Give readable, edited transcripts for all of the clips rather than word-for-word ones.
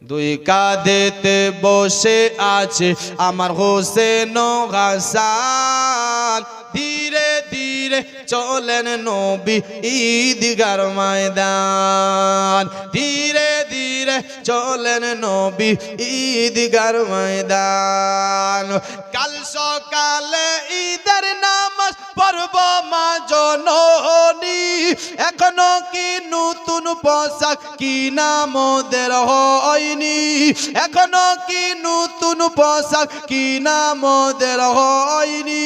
দুই কাঁধেতে বসে আছে আমার হোসেন ও হাসান। ধীরে ধীরে চলেন নবী ঈদগার ময়দান। ধীরে ধীরে চলেন নবী ঈদগার ময়দান। কাল সকালে ঈদের নামাজ পড়ব মা জননী। এখনো কি নতুন পোশাক কিনা মোদের হয়নি। এখনো কি নতুন পোশাক কিনা মোদের হয়নি।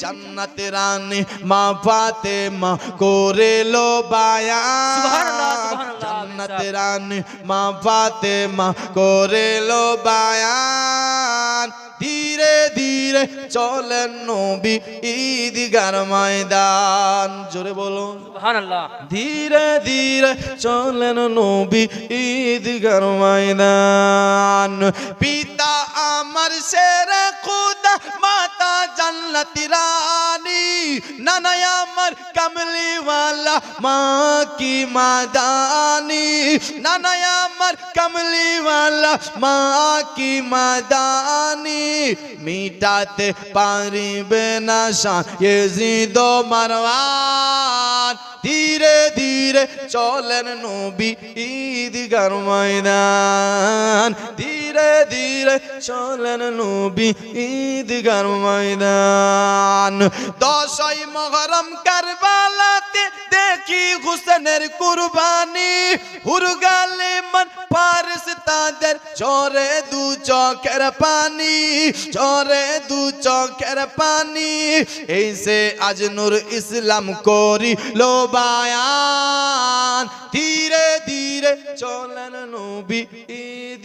জান্নাতে রানী মা ফাতেমা করেলো বায়ান। জান্নাতে রানী মা ফাতেমা করেলো বায়ান। ধীরে ধীরে চলেন নবী ঈদগার ময়দান। জোরে বলুন সুবহানাল্লাহ। ধীরে ধীরে চলেন নবী ঈদগার ময়দান। পিতা আমার শেরে খুদা, মাতা জান্নাতি রানী। নানা আমার কামলিওয়ালা, মা কি মাদানি। নানা আমার কামলিওয়ালা, মা কি মাদানি। মিটাতে পারিবে না শান ইয়াজিদ ও মারওয়ান। ধীরে ধীরে চলেন নবী ঈদগার ময়দান। ধীরে ধীরে চলেন নবী ঈদগার ময়দান। 10ই মুহররম কারবালাতে দেখি হুসেনের কুরবানি। হুরগালে মন ফারিস তাদের ঝরে দু চোখের পানি। ঝরে দু চোখের পানি। এই সে আজ নূর ইসলাম করিলো বায়ান। ধীরে ধীরে চলেন নবী ঈদ।